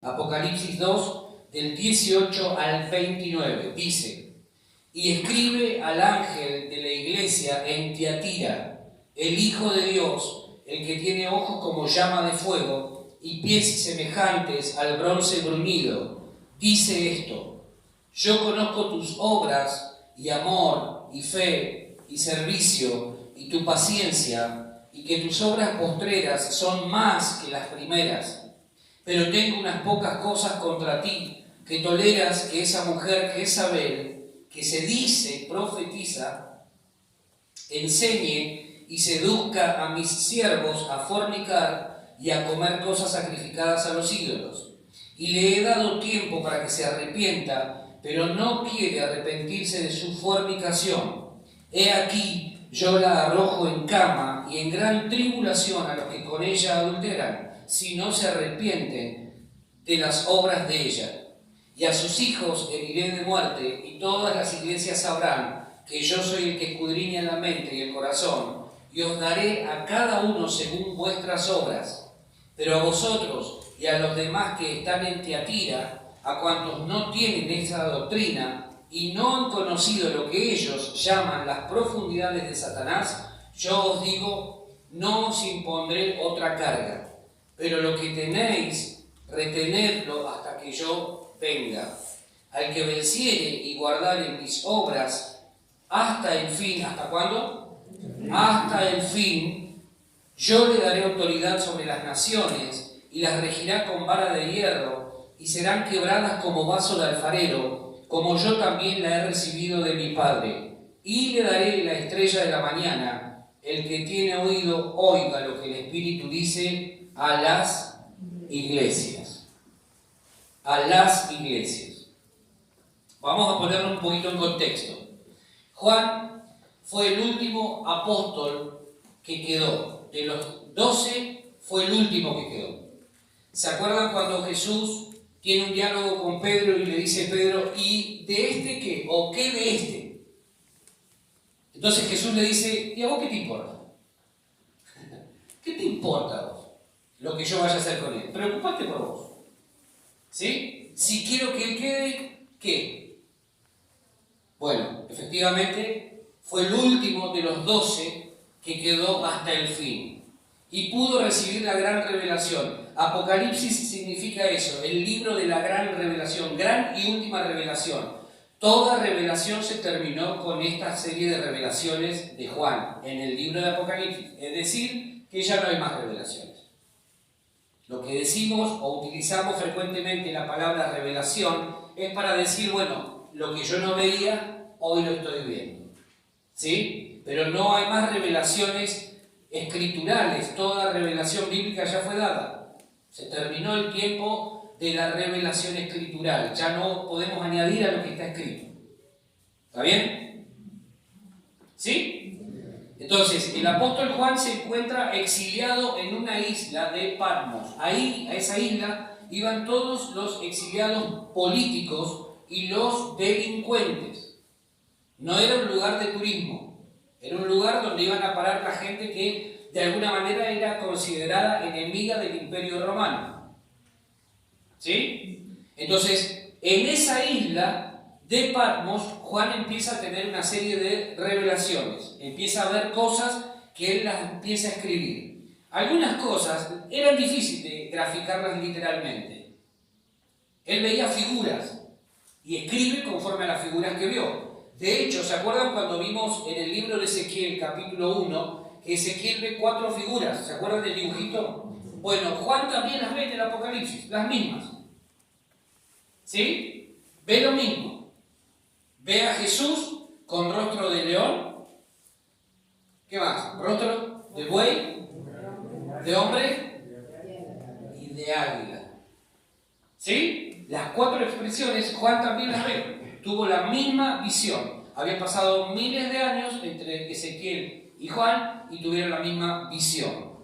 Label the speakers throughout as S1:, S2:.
S1: Apocalipsis 2, del 18 al 29, dice: y escribe al ángel de la iglesia en Tiatira, el Hijo de Dios, el que tiene ojos como llama de fuego y pies semejantes al bronce bruñido, dice esto: yo conozco tus obras y amor y fe y servicio y tu paciencia, y que tus obras postreras son más que las primeras. Pero tengo unas pocas cosas contra ti, que toleras que esa mujer Jezabel, que se dice profetiza, enseñe y seduzca a mis siervos a fornicar y a comer cosas sacrificadas a los ídolos. Y le he dado tiempo para que se arrepienta, pero no quiere arrepentirse de su fornicación. He aquí, yo la arrojo en cama y en gran tribulación a los que con ella adulteran, si no se arrepienten de las obras de ella. Y a sus hijos heriré de muerte, y todas las iglesias sabrán que yo soy el que escudriña la mente y el corazón, y os daré a cada uno según vuestras obras. Pero a vosotros y a los demás que están en Tiatira, a cuantos no tienen esa doctrina y no han conocido lo que ellos llaman las profundidades de Satanás, yo os digo, no os impondré otra carga, pero lo que tenéis, retenedlo hasta que yo venga. Al que venciere y guardare mis obras hasta el fin, ¿hasta cuándo? Hasta el fin, yo le daré autoridad sobre las naciones y las regirá con vara de hierro, y serán quebradas como vaso de alfarero, como yo también la he recibido de mi Padre. Y le daré la estrella de la mañana. El que tiene oído, oiga lo que el Espíritu dice a las iglesias. A las iglesias. Vamos a ponerlo un poquito en contexto. Juan fue el último apóstol que quedó. De los 12 fue el último que quedó. ¿Se acuerdan cuando Jesús tiene un diálogo con Pedro y le dice a Pedro: ¿y de este qué? ¿O qué de este? Entonces Jesús le dice: ¿y a vos qué te importa? ¿Qué te importa a vos lo que yo vaya a hacer con él? Preocupate por vos. ¿Sí? Si quiero que él quede, ¿qué? Bueno, efectivamente fue el último de los 12 que quedó hasta el fin y pudo recibir la gran revelación. Apocalipsis significa eso, el libro de la gran revelación, gran y última revelación. Toda revelación se terminó con esta serie de revelaciones de Juan en el libro de Apocalipsis, es decir, que ya no hay más revelaciones. Lo que decimos o utilizamos frecuentemente la palabra revelación es para decir, bueno, lo que yo no veía, hoy lo estoy viendo. ¿Sí? Pero no hay más revelaciones escriturales, toda revelación bíblica ya fue dada. Se terminó el tiempo de la revelación escritural, ya no podemos añadir a lo que está escrito. ¿Está bien? ¿Sí? Entonces, el apóstol Juan se encuentra exiliado en una isla de Patmos. Ahí, a esa isla, iban todos los exiliados políticos y los delincuentes. No era un lugar de turismo, era un lugar donde iban a parar la gente que de alguna manera era considerada enemiga del Imperio Romano. ¿Sí? Entonces, en esa isla de Patmos, Juan empieza a tener una serie de revelaciones, empieza a ver cosas que él las empieza a escribir. Algunas cosas eran difíciles de graficarlas literalmente. Él veía figuras y escribe conforme a las figuras que vio. De hecho, ¿se acuerdan cuando vimos en el libro de Ezequiel, capítulo 1, que Ezequiel ve 4 figuras? ¿Se acuerdan del dibujito? Bueno, Juan también las ve en el Apocalipsis, las mismas. ¿Sí? Ve lo mismo. Ve a Jesús con rostro de león. ¿Qué más? Rostro de buey, de hombre y de águila. ¿Sí? Las 4 expresiones Juan también las ve. Tuvo la misma visión. Habían pasado miles de años entre Ezequiel y Juan y tuvieron la misma visión.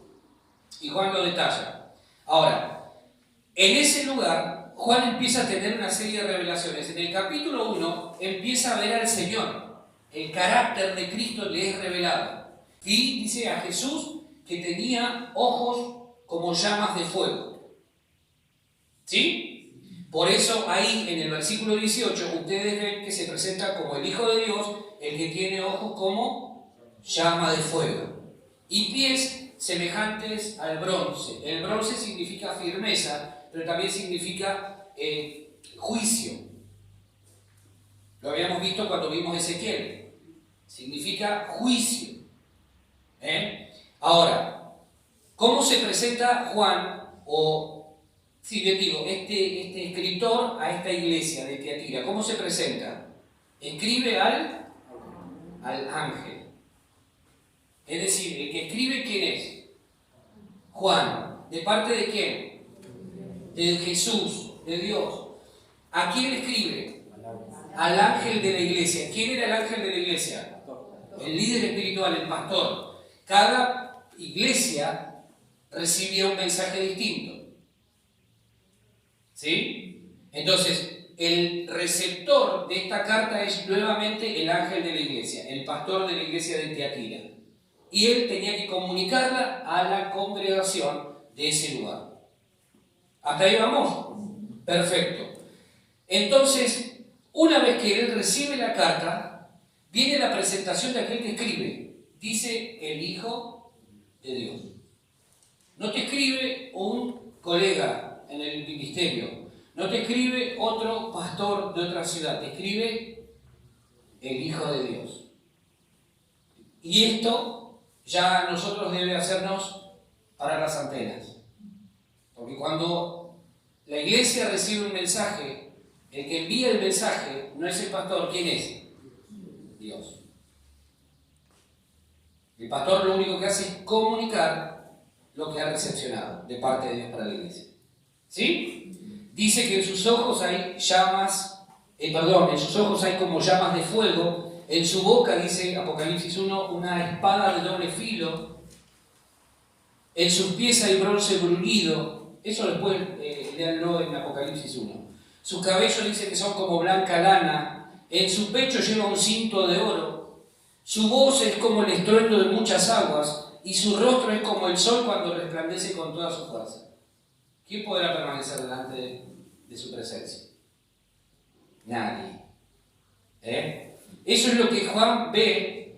S1: Y Juan lo detalla. Ahora, en ese lugar Juan empieza a tener una serie de revelaciones. En el capítulo 1 empieza a ver al Señor. El carácter de Cristo le es revelado. Y dice a Jesús que tenía ojos como llamas de fuego. ¿Sí? Por eso ahí en el versículo 18 ustedes ven que se presenta como el Hijo de Dios, el que tiene ojos como llama de fuego y pies semejantes al bronce. El bronce significa firmeza, pero también significa juicio. Lo habíamos visto cuando vimos Ezequiel. Significa juicio. Ahora, ¿cómo se presenta Juan sí, les digo, este escritor a esta iglesia de Tiatira? ¿Cómo se presenta? Escribe al ángel. Es decir, el que escribe, ¿quién es? Juan. ¿De parte de quién? De Jesús, de Dios. ¿A quién escribe? Al ángel de la iglesia. ¿Quién era el ángel de la iglesia? El líder espiritual, el pastor. Cada iglesia recibía un mensaje distinto. ¿Sí? Entonces, el receptor de esta carta es nuevamente el ángel de la iglesia, el pastor de la iglesia de Tiatira. Y él tenía que comunicarla a la congregación de ese lugar. ¿Hasta ahí vamos? Perfecto. Entonces, una vez que él recibe la carta, viene la presentación de aquel que escribe. Dice el Hijo de Dios. No te escribe un colega en el ministerio, no te escribe otro pastor de otra ciudad, te escribe el Hijo de Dios. Y esto ya a nosotros debe hacernos parar las antenas. Porque cuando la iglesia recibe un mensaje, el que envía el mensaje no es el pastor. ¿Quién es? Dios. El pastor lo único que hace es comunicar lo que ha recepcionado de parte de Dios para la iglesia. ¿Sí? Dice que en sus ojos hay llamas, en sus ojos hay como llamas de fuego, en su boca, dice Apocalipsis 1, una espada de doble filo, en sus pies hay bronce bruñido, eso después léanlo en Apocalipsis 1. Sus cabellos dice que son como blanca lana, en su pecho lleva un cinto de oro, su voz es como el estruendo de muchas aguas, y su rostro es como el sol cuando resplandece con toda su fuerza. ¿Quién podrá permanecer delante de su presencia? Nadie. Eso es lo que Juan ve.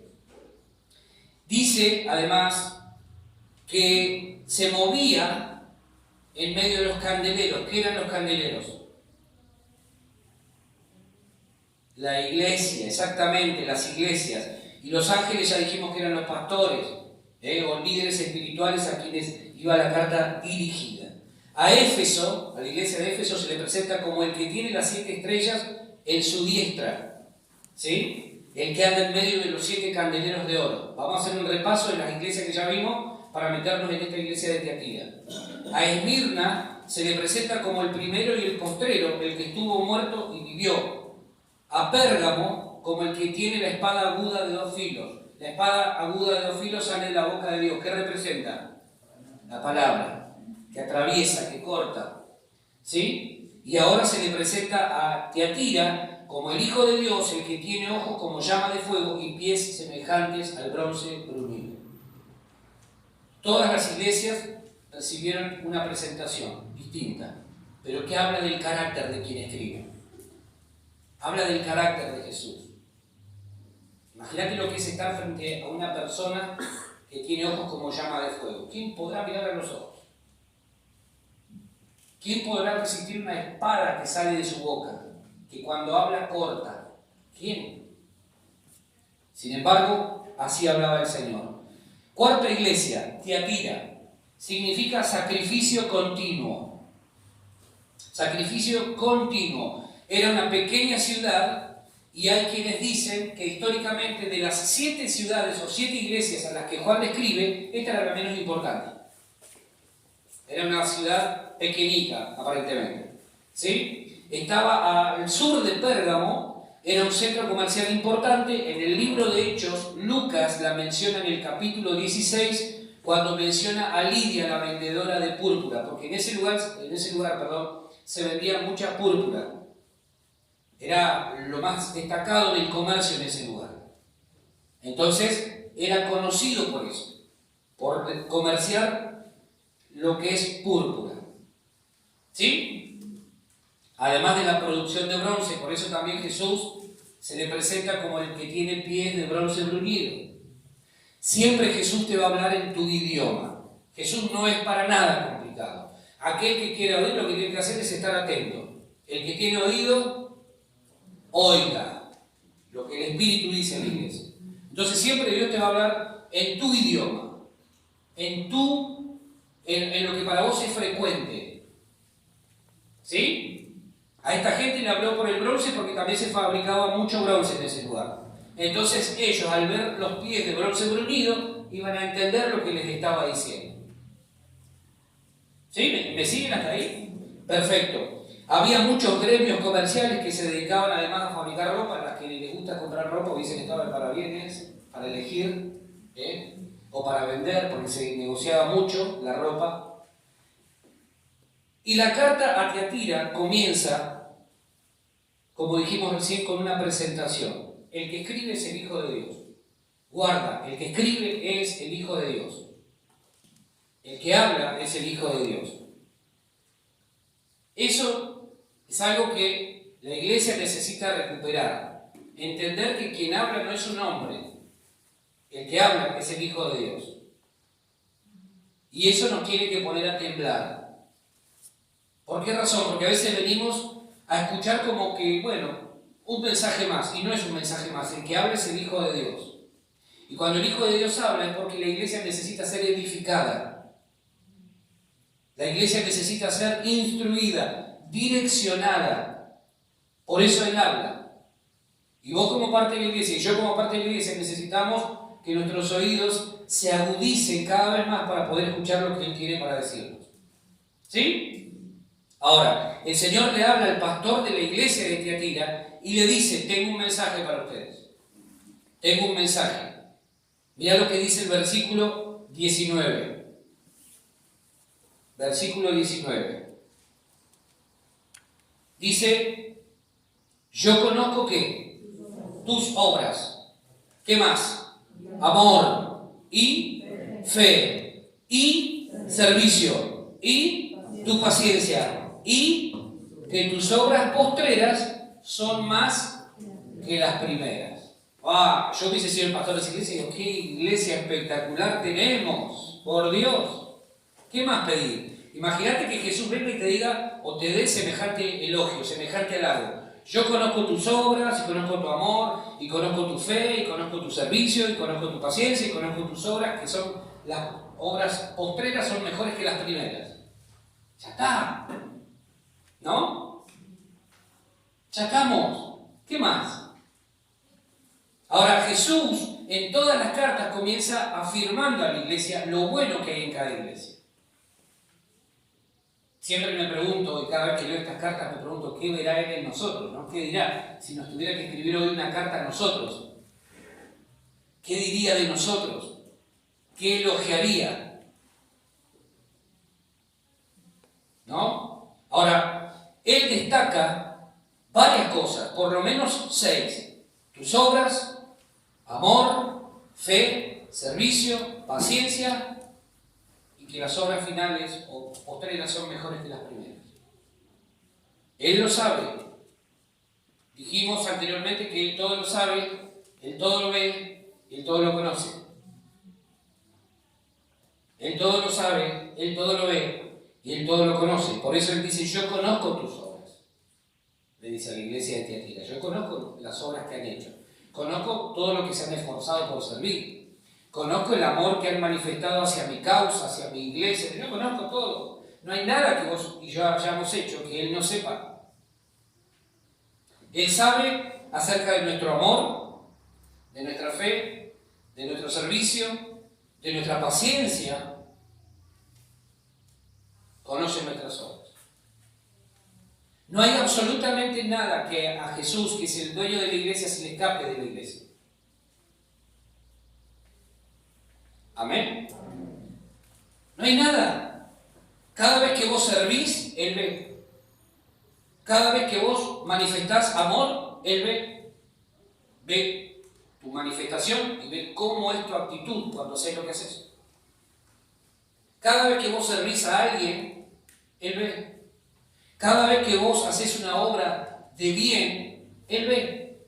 S1: Dice, además, que se movía en medio de los candeleros. ¿Qué eran los candeleros? La iglesia, exactamente, las iglesias. Y los ángeles ya dijimos que eran los pastores, o líderes espirituales a quienes iba la carta dirigida. A Éfeso, a la iglesia de Éfeso, se le presenta como el que tiene las 7 estrellas en su diestra, ¿sí? El que anda en medio de los 7 candeleros de oro. Vamos a hacer un repaso de las iglesias que ya vimos para meternos en esta iglesia de Tiatira. A Esmirna se le presenta como el primero y el postrero, el que estuvo muerto y vivió. A Pérgamo como el que tiene la espada aguda de 2 filos. La espada aguda de 2 filos sale de la boca de Dios. ¿Qué representa? La palabra, que atraviesa, que corta. ¿Sí? Y ahora se le presenta a Tiatira como el Hijo de Dios, el que tiene ojos como llama de fuego y pies semejantes al bronce bruñido. Todas las iglesias recibieron una presentación distinta, pero que habla del carácter de quien escribe. Habla del carácter de Jesús. Imagínate lo que es estar frente a una persona que tiene ojos como llama de fuego. ¿Quién podrá mirar a los ojos? ¿Quién podrá resistir una espada que sale de su boca, que cuando habla corta? ¿Quién? Sin embargo, así hablaba el Señor. Cuarta iglesia, Tiatira, significa sacrificio continuo. Sacrificio continuo. Era una pequeña ciudad y hay quienes dicen que históricamente de las 7 ciudades o 7 iglesias a las que Juan describe, esta era la menos importante. Era una ciudad pequeñita, aparentemente. ¿Sí? Estaba al sur de Pérgamo, era un centro comercial importante. En el libro de Hechos, Lucas la menciona en el capítulo 16, cuando menciona a Lidia, la vendedora de púrpura, porque en ese lugar, se vendía mucha púrpura. Era lo más destacado del comercio en ese lugar. Entonces, era conocido por eso, por comerciar lo que es púrpura. ¿Sí? además de la producción de bronce. Por eso también Jesús se le presenta como el que tiene pies de bronce bruñido. Siempre Jesús te va a hablar en tu idioma. Jesús no es para nada complicado. Aquel que quiera oír, lo que tiene que hacer es estar atento. El que tiene oído, oiga lo que el Espíritu dice en la iglesia. Entonces siempre Dios te va a hablar en tu idioma, en lo que para vos es frecuente. ¿Sí? A esta gente le habló por el bronce porque también se fabricaba mucho bronce en ese lugar. Entonces ellos, al ver los pies de bronce bruñido, iban a entender lo que les estaba diciendo. ¿Sí? ¿Me siguen hasta ahí? Perfecto. Había muchos gremios comerciales que se dedicaban además a fabricar ropa. A las que les gusta comprar ropa dicen que estaba para bienes, para elegir, o para vender, porque se negociaba mucho la ropa. Y la carta a Tiatira comienza, como dijimos recién, con una presentación. El que escribe es el Hijo de Dios. Guarda, el que escribe es el Hijo de Dios. El que habla es el Hijo de Dios. Eso es algo que la iglesia necesita recuperar. Entender que quien habla no es un hombre. El que habla es el Hijo de Dios. Y eso nos tiene que poner a temblar. ¿Por qué razón? Porque a veces venimos a escuchar como que, bueno, un mensaje más. Y no es un mensaje más. El que habla es el Hijo de Dios. Y cuando el Hijo de Dios habla es porque la iglesia necesita ser edificada. La iglesia necesita ser instruida, direccionada. Por eso Él habla. Y vos como parte de la iglesia y yo como parte de la iglesia necesitamos que nuestros oídos se agudicen cada vez más para poder escuchar lo que Él tiene para decirnos. ¿Sí? Ahora, el Señor le habla al pastor de la iglesia de Tiatira y le dice, tengo un mensaje para ustedes. Tengo un mensaje. Mirá lo que dice el versículo 19. Versículo 19. Dice, yo conozco ¿qué? Tus obras. ¿Qué más? Amor y fe y servicio y tu paciencia y que tus obras postreras son más que las primeras. Yo hubiese sido el pastor de esa iglesia y digo, qué iglesia espectacular tenemos, por Dios. ¿Qué más pedir? Imagínate que Jesús venga y te diga o te dé semejante elogio, semejante halago. Yo conozco tus obras, y conozco tu amor, y conozco tu fe, y conozco tu servicio, y conozco tu paciencia, y conozco tus obras, que son las obras postreras, son mejores que las primeras. Ya está. ¿No? Ya estamos. ¿Qué más? Ahora Jesús en todas las cartas comienza afirmando a la iglesia lo bueno que hay en cada iglesia. Siempre me pregunto, y cada vez que leo estas cartas me pregunto, ¿qué verá Él en nosotros? ¿No? ¿Qué dirá si nos tuviera que escribir hoy una carta a nosotros? ¿Qué diría de nosotros? ¿Qué elogiaría? ¿No? Ahora, Él destaca varias cosas, por lo menos 6. Tus obras, amor, fe, servicio, paciencia, y que las obras finales o postreras son mejores que las primeras. Él lo sabe. Dijimos anteriormente que Él todo lo sabe, Él todo lo ve, Él todo lo conoce. Él todo lo sabe, Él todo lo ve y Él todo lo conoce. Por eso Él dice, yo conozco tus obras. Le dice a la iglesia de Tiatira, yo conozco las obras que han hecho. Conozco todo lo que se han esforzado por servir. Conozco el amor que han manifestado hacia mi causa, hacia mi iglesia. Yo conozco todo. No hay nada que vos y yo hayamos hecho que Él no sepa. Él sabe acerca de nuestro amor, de nuestra fe, de nuestro servicio, de nuestra paciencia. Conoce nuestras obras. No hay absolutamente nada que a Jesús, que es el dueño de la iglesia, se le escape de la iglesia. Amén. No hay nada. Cada vez que vos servís, Él ve. Cada vez que vos manifestás amor, Él ve. Ve tu manifestación y ve cómo es tu actitud cuando haces lo que haces. Cada vez que vos servís a alguien, Él ve. Cada vez que vos haces una obra de bien, Él ve.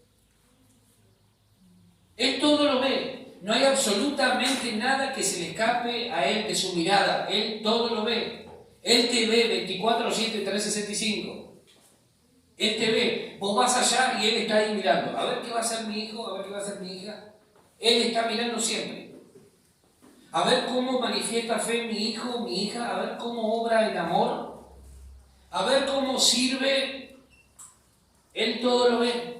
S1: Él todo lo ve. No hay absolutamente nada que se le escape a Él de su mirada. Él todo lo ve. Él te ve 24/7, 365. Él te ve. Vos vas allá y Él está ahí mirando. A ver qué va a hacer mi hijo, a ver qué va a hacer mi hija. Él está mirando siempre. A ver cómo manifiesta fe mi hijo, mi hija. A ver cómo obra el amor. A ver cómo sirve. Él todo lo ve.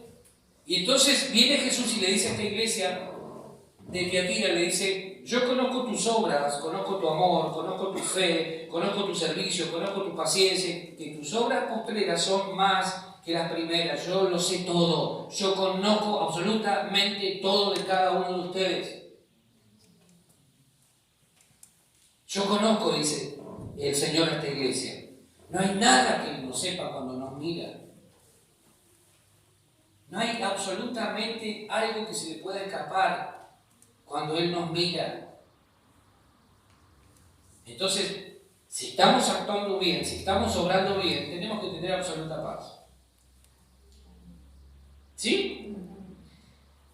S1: Y entonces viene Jesús y le dice a esta iglesia de Tiatira, le dice: yo conozco tus obras, conozco tu amor, conozco tu fe, conozco tu servicio, conozco tu paciencia, que tus obras postreras son más que las primeras. Yo lo sé todo. Yo conozco absolutamente todo de cada uno de ustedes. Yo conozco, dice el Señor a esta iglesia. No hay nada que Él no sepa cuando nos mira. No hay absolutamente algo que se le pueda escapar cuando Él nos mira. Entonces, si estamos actuando bien, si estamos obrando bien, tenemos que tener absoluta paz. ¿Sí?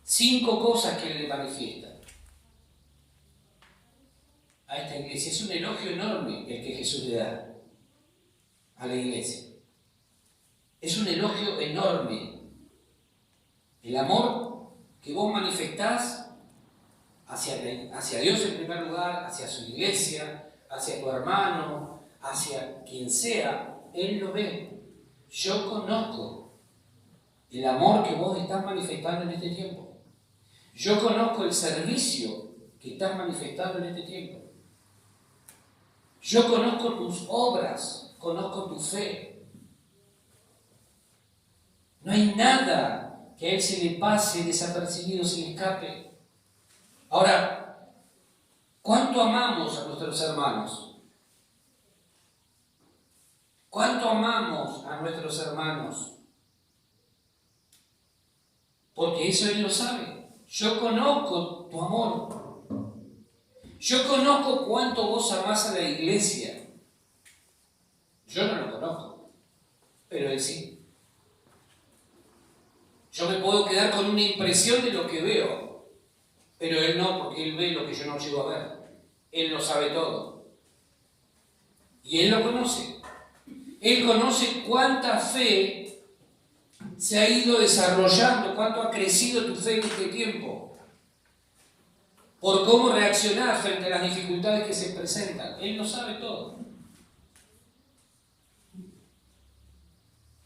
S1: 5 cosas que Él le manifiesta a esta iglesia. Es un elogio enorme el que Jesús le da a la iglesia. Es un elogio enorme. El amor que vos manifestás hacia Dios en primer lugar, hacia su iglesia, hacia tu hermano, hacia quien sea, Él lo ve. Yo conozco el amor que vos estás manifestando en este tiempo. Yo conozco el servicio que estás manifestando en este tiempo. Yo conozco tus obras, conozco tu fe. No hay nada que a Él se le pase desapercibido, se le escape. Ahora, ¿cuánto amamos a nuestros hermanos? ¿Cuánto amamos a nuestros hermanos? Porque eso Él lo sabe. Yo conozco tu amor. Yo conozco cuánto vos amás a la iglesia. Yo no lo conozco, pero Él sí. Yo me puedo quedar con una impresión de lo que veo, pero Él no, porque Él ve lo que yo no llego a ver. Él lo sabe todo. Y Él lo conoce. Él conoce cuánta fe se ha ido desarrollando, cuánto ha crecido tu fe en este tiempo, por cómo reaccionar frente a las dificultades que se presentan. Él lo sabe todo.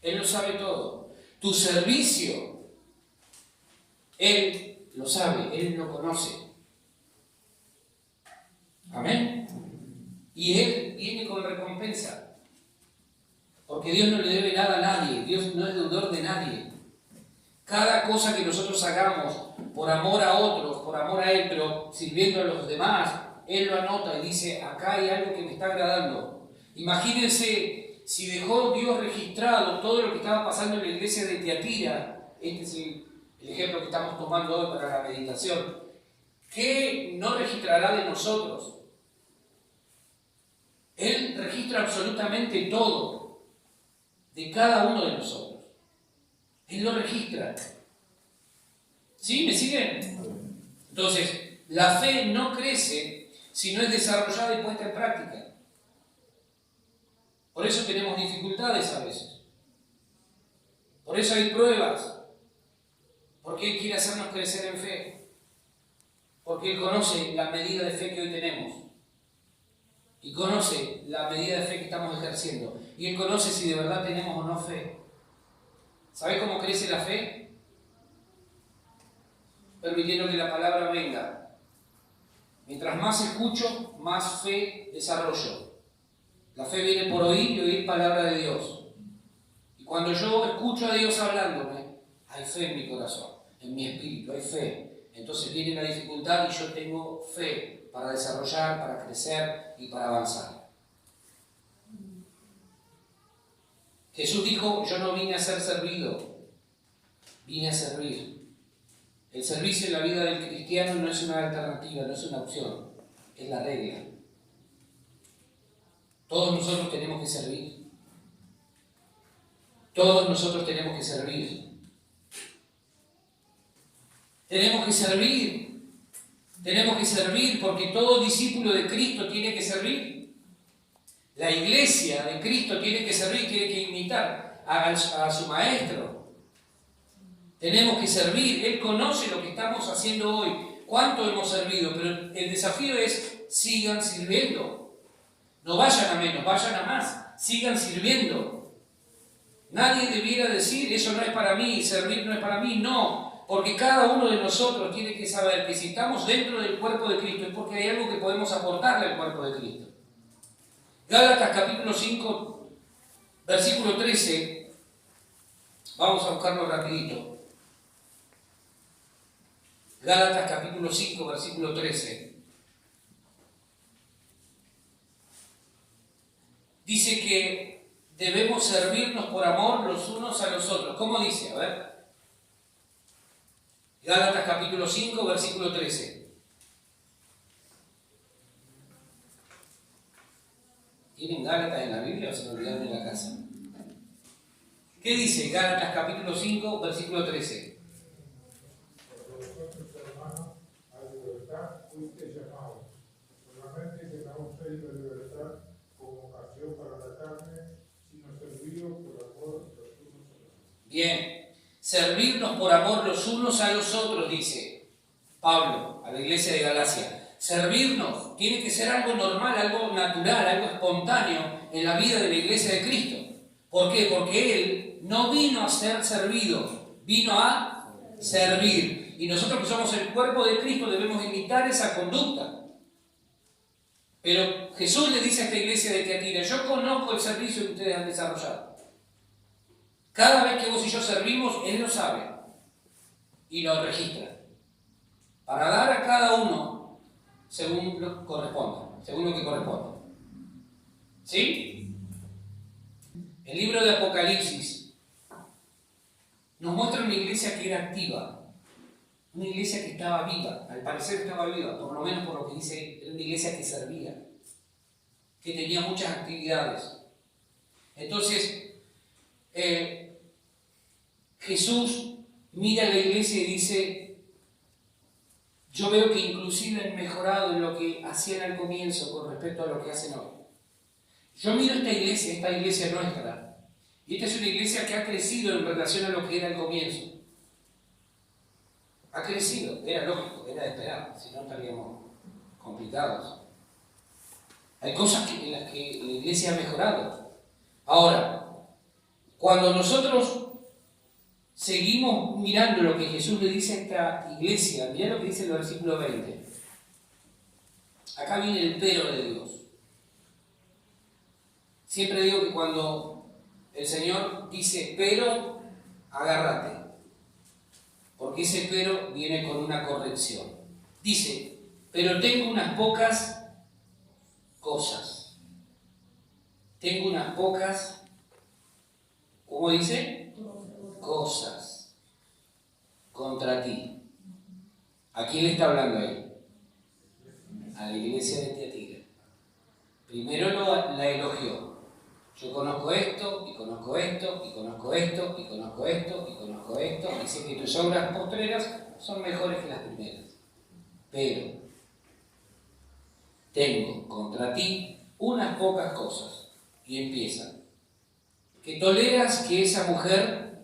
S1: Él lo sabe todo. Tu servicio, Él lo sabe, Él lo conoce. Amén. Y Él viene con recompensa. Porque Dios no le debe nada a nadie. Dios no es deudor de nadie. Cada cosa que nosotros hagamos por amor a otros, por amor a Él, pero sirviendo a los demás, Él lo anota y dice: acá hay algo que me está agradando. Imagínense si dejó Dios registrado todo lo que estaba pasando en la iglesia de Tiatira. Este es el ejemplo que estamos tomando hoy para la meditación. ¿Qué no registrará de nosotros? Él registra absolutamente todo de cada uno de nosotros. Él lo registra. ¿Sí? ¿Me siguen? Entonces, la fe no crece si no es desarrollada y puesta en práctica. Por eso tenemos dificultades a veces. Por eso hay pruebas. Porque Él quiere hacernos crecer en fe. Porque Él conoce la medida de fe que hoy tenemos. Y conoce la medida de fe que estamos ejerciendo. Y Él conoce si de verdad tenemos o no fe. ¿Sabes cómo crece la fe? Permitiendo que la palabra venga. Mientras más escucho, más fe desarrollo. La fe viene por oír y oír palabra de Dios. Y cuando yo escucho a Dios hablándome, hay fe en mi corazón, en mi espíritu, hay fe. Entonces viene la dificultad y yo tengo fe para desarrollar, para crecer y para avanzar. Jesús dijo: yo no vine a ser servido, vine a servir. El servicio en la vida del cristiano no es una alternativa, no es una opción, es la regla. Todos nosotros tenemos que servir. Todos nosotros tenemos que servir. Tenemos que servir. Tenemos que servir porque todo discípulo de Cristo tiene que servir. La iglesia de Cristo tiene que servir, tiene que imitar a su maestro. Tenemos que servir. Él conoce lo que estamos haciendo hoy, cuánto hemos servido, pero el desafío es: sigan sirviendo. No vayan a menos, vayan a más. Sigan sirviendo. Nadie debiera decir: eso no es para mí, servir no es para mí. No, porque cada uno de nosotros tiene que saber que si estamos dentro del cuerpo de Cristo es porque hay algo que podemos aportarle al cuerpo de Cristo. Gálatas capítulo 5, versículo 13. Vamos a buscarlo rapidito. Gálatas capítulo 5, versículo 13. Dice que debemos servirnos por amor los unos a los otros. ¿Cómo dice? A ver. Gálatas capítulo 5, versículo 13. ¿Tienen Gálatas en la Biblia o se lo olvidaron en la casa? ¿Qué dice Gálatas capítulo 5, versículo 13?
S2: Porque vosotros, hermanos, a libertad fuisteis llamados. Solamente que no uséis la libertad como ocasión para la carne, sino serviros por amor los unos a los otros.
S1: Bien, servirnos por amor los unos a los otros, dice Pablo a la iglesia de Galacia. Servirnos tiene que ser algo normal, algo natural, algo espontáneo en la vida de la iglesia de Cristo. ¿Por qué? Porque Él no vino a ser servido, vino a servir. Y nosotros que somos el cuerpo de Cristo debemos imitar esa conducta. Pero Jesús le dice a esta iglesia de Tiatira: yo conozco el servicio que ustedes han desarrollado. Cada vez que vos y yo servimos, Él lo sabe y lo registra, para dar a cada uno según lo que corresponda. ¿Sí? El libro de Apocalipsis nos muestra una iglesia que era activa, una iglesia que estaba viva, al parecer estaba viva, por lo menos por lo que dice, era una iglesia que servía, que tenía muchas actividades. Entonces, Jesús mira a la iglesia y dice: yo veo que inclusive han mejorado en lo que hacían al comienzo con respecto a lo que hacen hoy. Yo miro esta iglesia nuestra, y esta es una iglesia que ha crecido en relación a lo que era al comienzo. Ha crecido, era lógico, era de esperar, si no estaríamos complicados. Hay cosas en las que la iglesia ha mejorado. Ahora, cuando nosotros seguimos mirando lo que Jesús le dice a esta iglesia, mirá lo que dice el versículo 20. Acá viene el pero de Dios. Siempre digo que cuando el Señor dice pero, agárrate. Porque ese pero viene con una corrección. Dice: pero tengo unas pocas cosas. Tengo unas pocas, ¿cómo dice? Cosas contra ti. ¿A quién le está hablando ahí? A la iglesia de Tiatira. Primero la elogió. Yo conozco esto, y conozco esto, y conozco esto, y conozco esto, y conozco esto. Dice que tus obras postreras son mejores que las primeras. Pero tengo contra ti unas pocas cosas. Y empieza: que toleras que esa mujer,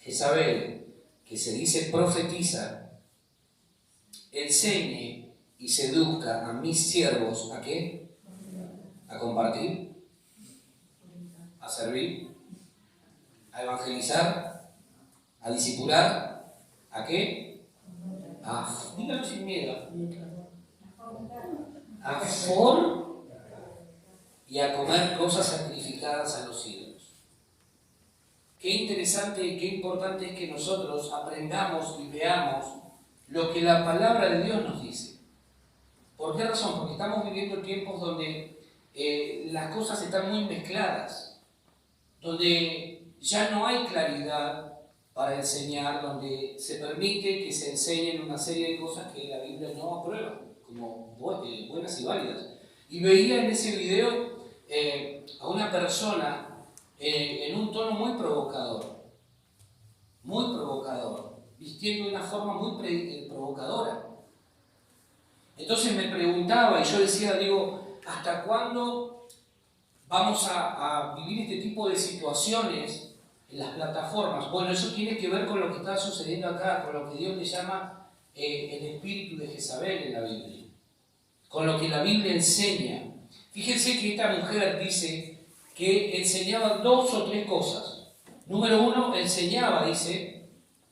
S1: Jezabel, que se dice profetiza, enseñe y seduzca a mis siervos, ¿a qué? A compartir, a servir, a evangelizar, a discipular, ¿a qué? Dígalo sin miedo. A y a comer cosas sacrificadas a los ídolos. Qué interesante y qué importante es que nosotros aprendamos y veamos lo que la palabra de Dios nos dice. ¿Por qué razón? Porque estamos viviendo tiempos donde las cosas están muy mezcladas, donde ya no hay claridad para enseñar, donde se permite que se enseñen una serie de cosas que la Biblia no aprueba como buenas y válidas. Y veía en ese video a una persona en un tono muy provocador, vistiendo de una forma muy provocadora. Entonces me preguntaba y yo decía, digo, ¿hasta cuándo vamos a vivir este tipo de situaciones en las plataformas? Bueno, eso tiene que ver con lo que está sucediendo acá, con lo que Dios le llama el espíritu de Jezabel en la Biblia, con lo que la Biblia enseña. Fíjense que esta mujer dice que enseñaba 2 o 3 cosas. Número 1, enseñaba, dice,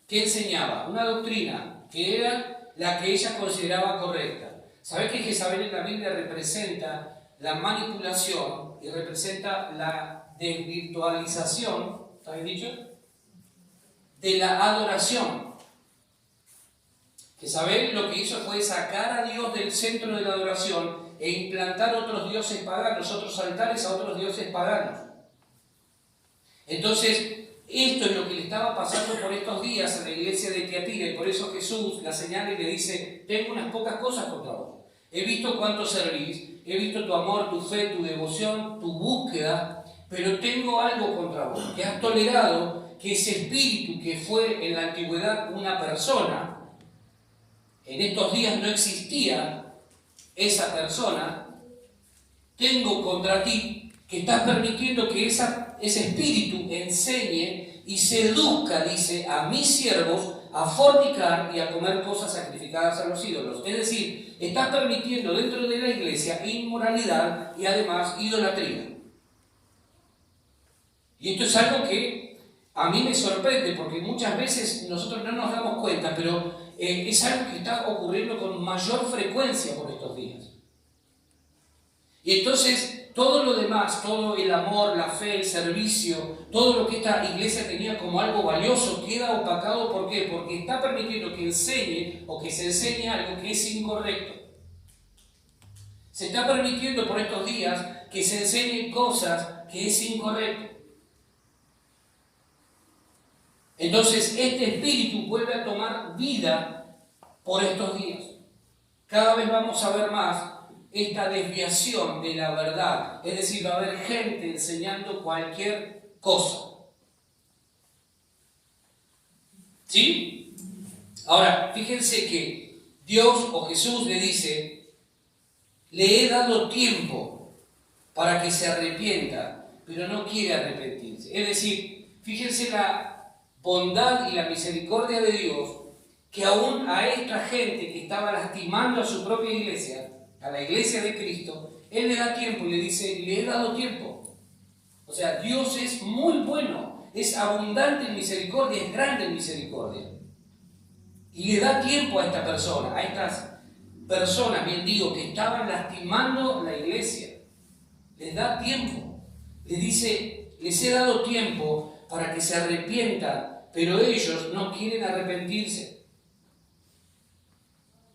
S1: que enseñaba una doctrina que era la que ella consideraba correcta. ¿Sabés que Jezabel en la Biblia representa la manipulación y representa la desvirtualización, ¿está bien dicho?, de la adoración? Jezabel lo que hizo fue sacar a Dios del centro de la adoración e implantar otros dioses paganos, otros altares a otros dioses paganos. Entonces, esto es lo que le estaba pasando por estos días a la iglesia de Tiatira, y por eso Jesús la señala y le dice: tengo unas pocas cosas contra vos. He visto cuánto servís, he visto tu amor, tu fe, tu devoción, tu búsqueda, pero tengo algo contra vos, que has tolerado que ese espíritu que fue en la antigüedad una persona, en estos días no existía esa persona. Tengo contra ti que estás permitiendo que ese espíritu enseñe y seduzca, dice, a mis siervos a fornicar y a comer cosas sacrificadas a los ídolos. Es decir, estás permitiendo dentro de la iglesia inmoralidad y además idolatría. Y esto es algo que a mí me sorprende, porque muchas veces nosotros no nos damos cuenta, pero es algo que está ocurriendo con mayor frecuencia por estos días. Y entonces todo lo demás, todo el amor, la fe, el servicio, todo lo que esta iglesia tenía como algo valioso queda opacado. ¿Por qué? Porque está permitiendo que enseñe o que se enseñe algo que es incorrecto. Se está permitiendo por estos días que se enseñen cosas que es incorrecto. Entonces este espíritu vuelve a tomar vida por estos días. Cada vez vamos a ver más esta desviación de la verdad. Es decir, va a haber gente enseñando cualquier cosa. ¿Sí? Ahora, fíjense que Dios o Jesús le dice: le he dado tiempo para que se arrepienta, pero no quiere arrepentirse. Es decir, fíjense la bondad y la misericordia de Dios, que aún a esta gente que estaba lastimando a su propia iglesia, a la iglesia de Cristo, Él le da tiempo y le dice: le he dado tiempo. O sea, Dios es muy bueno, es abundante en misericordia, es grande en misericordia. Y le da tiempo a esta persona, a estas personas, bien digo, que estaban lastimando la iglesia. Les da tiempo. Les dice: les he dado tiempo para que se arrepientan, pero ellos no quieren arrepentirse.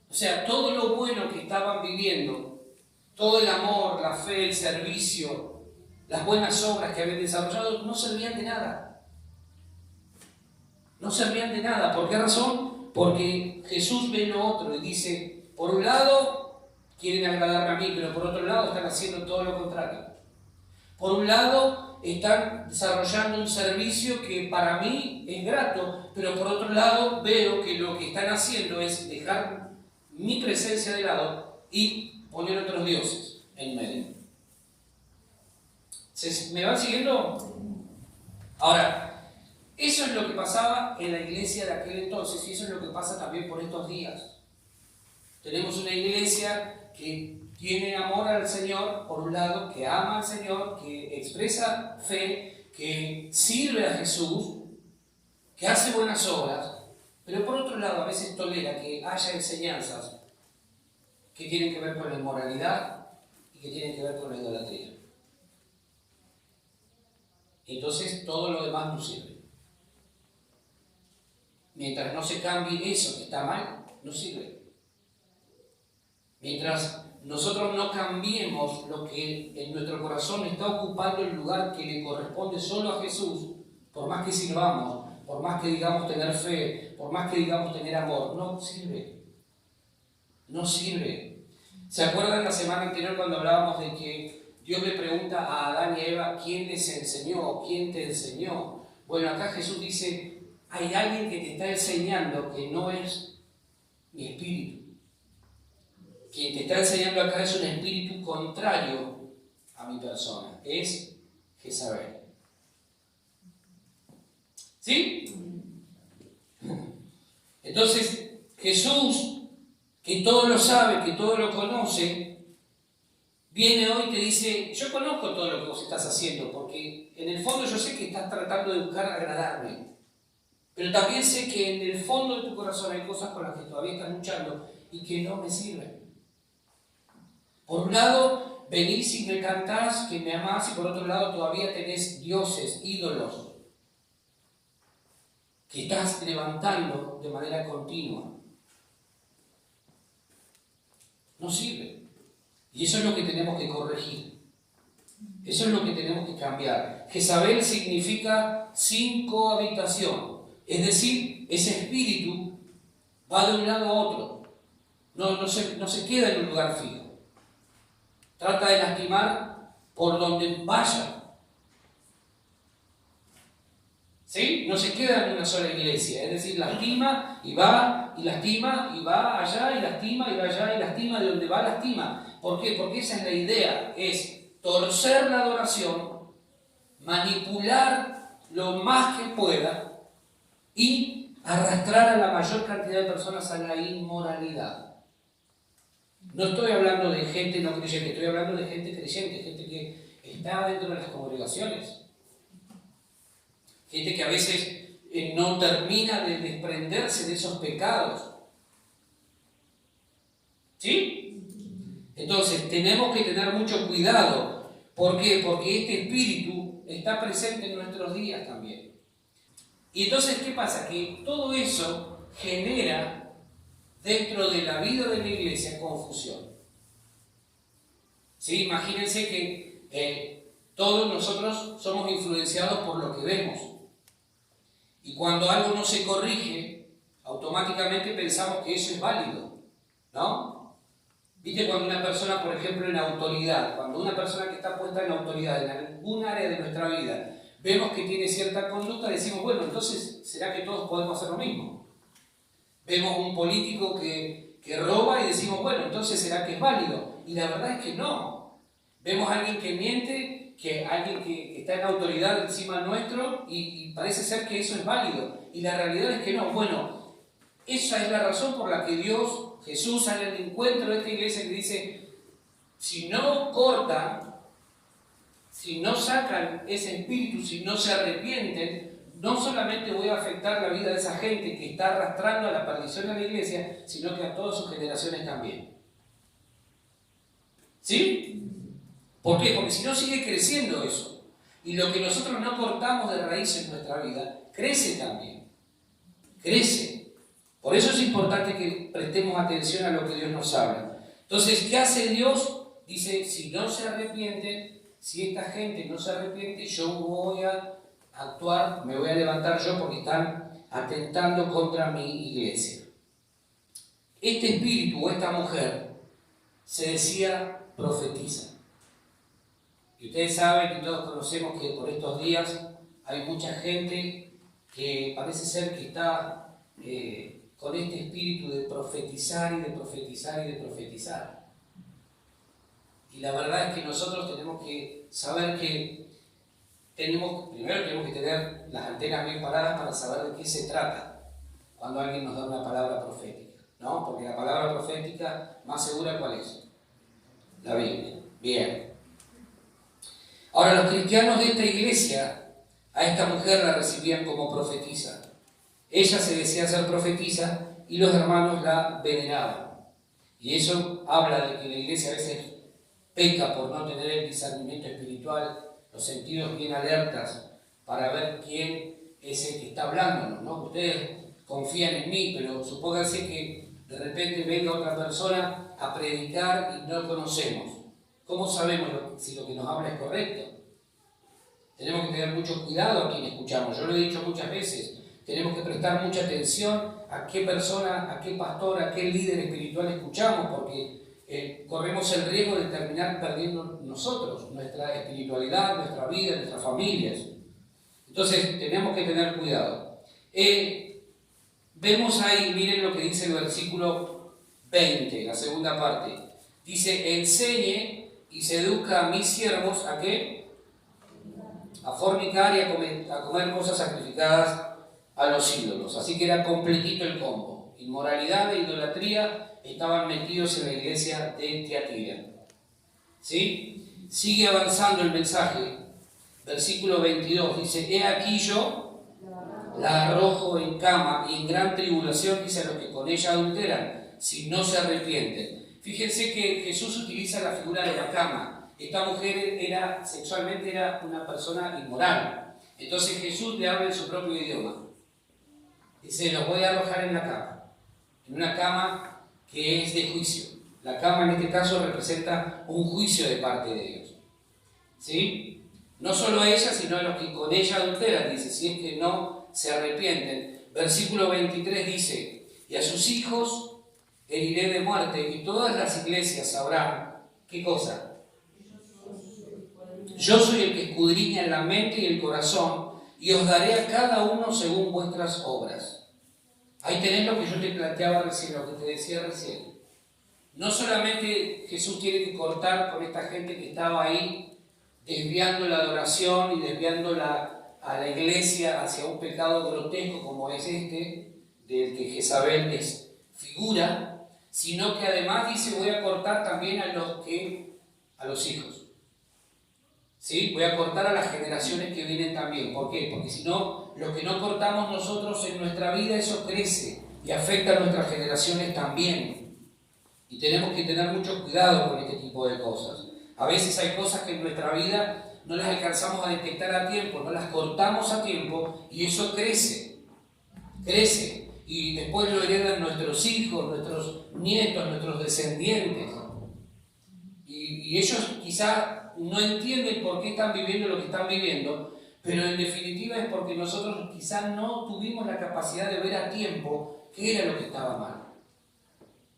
S1: O sea, todo lo bueno que estaban viviendo, todo el amor, la fe, el servicio, las buenas obras que habían desarrollado, no servían de nada. No servían de nada. ¿Por qué razón? Porque Jesús ve lo otro y dice: por un lado quieren agradarme a mí, pero por otro lado están haciendo todo lo contrario. Por un lado están desarrollando un servicio que para mí es grato, pero por otro lado veo que lo que están haciendo es dejar mi presencia de lado y poner otros dioses en medio. ¿Me van siguiendo? Ahora, eso es lo que pasaba en la iglesia de aquel entonces, y eso es lo que pasa también por estos días. Tenemos una iglesia que tiene amor al Señor, por un lado, que ama al Señor, que expresa fe, que sirve a Jesús, que hace buenas obras, pero por otro lado a veces tolera que haya enseñanzas que tienen que ver con la inmoralidad y que tienen que ver con la idolatría. Entonces todo lo demás no sirve. Mientras no se cambie eso que está mal, no sirve. Mientras nosotros no cambiemos lo que en nuestro corazón está ocupando el lugar que le corresponde solo a Jesús, por más que sirvamos, por más que digamos tener fe, por más que digamos tener amor, no sirve. No sirve. ¿Se acuerdan la semana anterior cuando hablábamos de que Dios le pregunta a Adán y a Eva, ¿quién les enseñó? ¿Quién te enseñó? Bueno, acá Jesús dice, hay alguien que te está enseñando que no es mi espíritu. Quien te está enseñando acá es un espíritu contrario a mi persona, es Jezabel. ¿Sí? Entonces, Jesús, que todo lo sabe, que todo lo conoce, viene hoy y te dice, yo conozco todo lo que vos estás haciendo, porque en el fondo yo sé que estás tratando de buscar agradarme, pero también sé que en el fondo de tu corazón hay cosas con las que todavía estás luchando y que no me sirven. Por un lado, venís y me cantás que me amás, y por otro lado todavía tenés dioses, ídolos, que estás levantando de manera continua. No sirve. Y eso es lo que tenemos que corregir. Eso es lo que tenemos que cambiar. Jezabel significa sin cohabitación. Es decir, ese espíritu va de un lado a otro. No se queda en un lugar fijo. Trata de lastimar por donde vaya. ¿Sí? No se queda en una sola iglesia. Es decir, lastima y va, y lastima y va allá, y lastima y va allá, y lastima, de donde va, lastima. ¿Por qué? Porque esa es la idea, es torcer la adoración, manipular lo más que pueda y arrastrar a la mayor cantidad de personas a la inmoralidad. No estoy hablando de gente no creyente, estoy hablando de gente creyente, gente que está dentro de las congregaciones. Gente que a veces no termina de desprenderse de esos pecados. ¿Sí? Entonces, tenemos que tener mucho cuidado. ¿Por qué? Porque este espíritu está presente en nuestros días también. Y entonces, ¿qué pasa? Que todo eso genera dentro de la vida de la iglesia confusión. ¿Sí? Imagínense que todos nosotros somos influenciados por lo que vemos. Y cuando algo no se corrige, automáticamente pensamos que eso es válido, ¿no? ¿Viste cuando una persona, por ejemplo, en autoridad, cuando una persona que está puesta en autoridad en algún área de nuestra vida, vemos que tiene cierta conducta, decimos, bueno, entonces, ¿será que todos podemos hacer lo mismo? Vemos un político que roba y decimos, bueno, entonces, ¿será que es válido? Y la verdad es que no. Vemos a alguien que miente, que alguien que está en autoridad encima nuestro y parece ser que eso es válido. Y la realidad es que no. Bueno, esa es la razón por la que Dios, Jesús, sale al encuentro de esta iglesia y dice, si no cortan, si no sacan ese espíritu, si no se arrepienten, no solamente voy a afectar la vida de esa gente que está arrastrando a la perdición a la iglesia, sino que a todas sus generaciones también. ¿Sí? ¿Por qué? Porque si no sigue creciendo eso. Y lo que nosotros no cortamos de raíz en nuestra vida, crece también. Crece. Por eso es importante que prestemos atención a lo que Dios nos habla. Entonces, ¿qué hace Dios? Dice, si no se arrepienten, si esta gente no se arrepiente, yo voy a actuar, me voy a levantar yo porque están atentando contra mi iglesia. Este espíritu o esta mujer se decía profetiza. Y ustedes saben y todos conocemos que por estos días hay mucha gente que parece ser que está con este espíritu de profetizar y de profetizar y de profetizar. Y la verdad es que nosotros tenemos que saber que primero tenemos que tener las antenas bien paradas para saber de qué se trata cuando alguien nos da una palabra profética, ¿no? Porque la palabra profética más segura, ¿cuál es? La Biblia. Bien. Ahora, los cristianos de esta iglesia, a esta mujer la recibían como profetisa. Ella se decía ser profetisa y los hermanos la veneraban. Y eso habla de que la iglesia a veces peca por no tener el discernimiento espiritual, los sentidos bien alertas para ver quién es el que está hablándonos, ¿no? Ustedes confían en mí, pero supónganse que de repente venga otra persona a predicar y no lo conocemos. ¿Cómo sabemos si lo que nos habla es correcto? Tenemos que tener mucho cuidado a quien escuchamos. Yo lo he dicho muchas veces. Tenemos que prestar mucha atención a qué persona, a qué pastor, a qué líder espiritual escuchamos, porque corremos el riesgo de terminar perdiendo nosotros, nuestra espiritualidad, nuestra vida, nuestras familias. Entonces tenemos que tener cuidado. Vemos ahí, miren lo que dice el versículo 20, la segunda parte. Dice, enseñe y seduzca a mis siervos ¿a qué? A fornicar y a comer cosas sacrificadas a los ídolos. Así que era completito el combo. Inmoralidad e idolatría estaban metidos en la iglesia de Tiatira. ¿Sí? Sigue avanzando el mensaje. Versículo 22 dice, he aquí yo la arrojo en cama y en gran tribulación, dice, a los que con ella adulteran, si no se arrepienten. Fíjense que Jesús utiliza la figura de la cama. Esta mujer sexualmente era una persona inmoral. Entonces Jesús le habla en su propio idioma. Dice, los voy a arrojar en la cama. En una cama que es de juicio. La cama en este caso representa un juicio de parte de Dios. ¿Sí? No solo a ella, sino a los que con ella adulteran, dice, si es que no se arrepienten. Versículo 23 dice, y a sus hijos heriré de muerte, y todas las iglesias sabrán, ¿qué cosa? Yo soy el que escudriña la mente y el corazón, y os daré a cada uno según vuestras obras. Ahí tenés lo que yo te planteaba recién, lo que te decía recién. No solamente Jesús tiene que cortar con esta gente que estaba ahí, desviando la adoración y desviando a la iglesia hacia un pecado grotesco como es este, del que Jezabel es figura, sino que además dice, voy a cortar también a los hijos. ¿Sí? Voy a cortar a las generaciones que vienen también. ¿Por qué? Porque si no, lo que no cortamos nosotros en nuestra vida, eso crece y afecta a nuestras generaciones también. Y tenemos que tener mucho cuidado con este tipo de cosas. A veces hay cosas que en nuestra vida no las alcanzamos a detectar a tiempo, no las cortamos a tiempo y eso crece. Crece. Y después lo heredan nuestros hijos, nuestros nietos, nuestros descendientes. Y ellos quizá no entienden por qué están viviendo lo que están viviendo, pero en definitiva es porque nosotros quizá no tuvimos la capacidad de ver a tiempo qué era lo que estaba mal.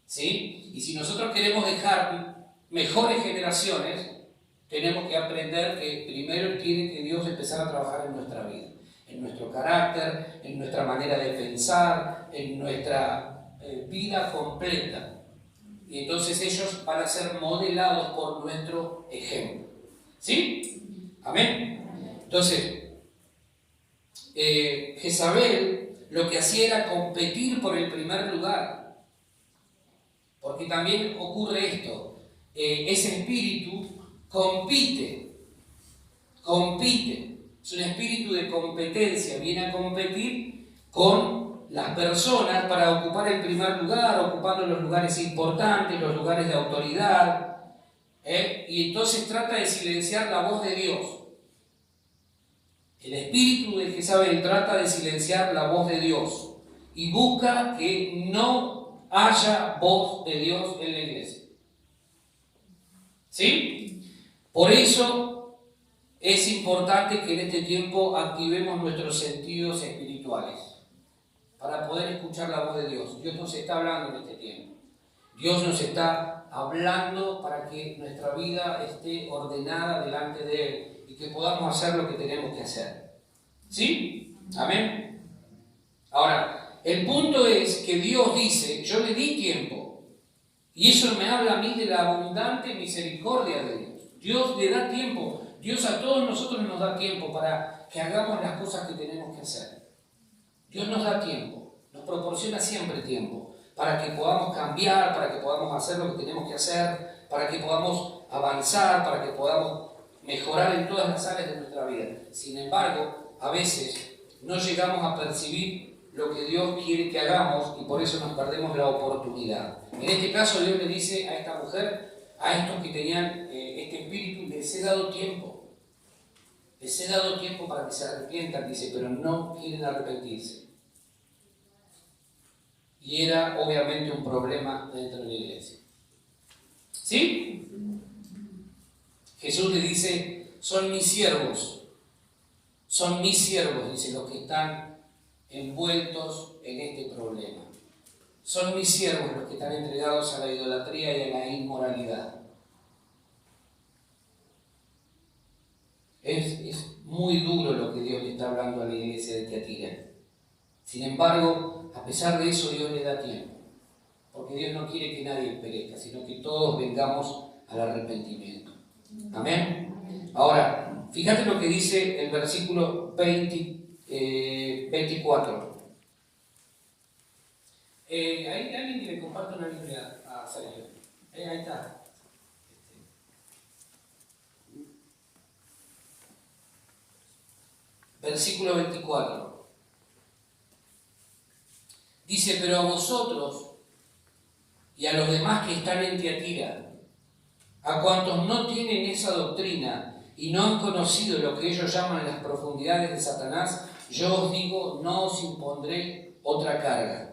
S1: ¿Sí? Y si nosotros queremos dejar mejores generaciones, tenemos que aprender que primero tiene que Dios empezar a trabajar en nuestra vida, en nuestro carácter, en nuestra manera de pensar, en nuestra vida completa. Y entonces ellos van a ser modelados por nuestro ejemplo. ¿Sí? Amén. Entonces, Jezabel lo que hacía era competir por el primer lugar. Porque también ocurre esto. Ese espíritu compite. Es un espíritu de competencia. Viene a competir con las personas para ocupar el primer lugar, ocupando los lugares importantes, los lugares de autoridad. Y entonces trata de silenciar la voz de Dios. El espíritu de Jezabel trata de silenciar la voz de Dios y busca que no haya voz de Dios en la iglesia. ¿Sí? Por eso es importante que en este tiempo activemos nuestros sentidos espirituales para poder escuchar la voz de Dios. Dios nos está hablando en este tiempo. Dios nos está hablando para que nuestra vida esté ordenada delante de Él y que podamos hacer lo que tenemos que hacer. ¿Sí? Amén. Ahora, el punto es que Dios dice, yo le di tiempo. Y eso me habla a mí de la abundante misericordia de Dios. Dios le da tiempo. Dios a todos nosotros nos da tiempo para que hagamos las cosas que tenemos que hacer. Dios nos da tiempo. Nos proporciona siempre tiempo para que podamos cambiar, para que podamos hacer lo que tenemos que hacer, para que podamos avanzar, para que podamos mejorar en todas las áreas de nuestra vida. Sin embargo, a veces no llegamos a percibir lo que Dios quiere que hagamos y por eso nos perdemos la oportunidad. En este caso Dios le dice a esta mujer, a estos que tenían este espíritu, les he dado tiempo. Les he dado tiempo para que se arrepientan, dice, pero no quieren arrepentirse. Y era obviamente un problema dentro de la iglesia. ¿Sí? Jesús le dice, son mis siervos, dice, los que están envueltos en este problema. son mis siervos los que están entregados a la idolatría y a la inmoralidad. Es muy duro lo que Dios le está hablando a la iglesia de Tiatira. Sin embargo, a pesar de eso, Dios le da tiempo. Porque Dios no quiere que nadie perezca, sino que todos vengamos al arrepentimiento. Amén. Ahora, fíjate lo que dice el versículo 24. Hay alguien que le comparte una Biblia a Sergio. Ahí está. Versículo 24. Dice: pero a vosotros y a los demás que están en Tiatira, a cuantos no tienen esa doctrina y no han conocido lo que ellos llaman las profundidades de Satanás, yo os digo, no os impondré otra carga.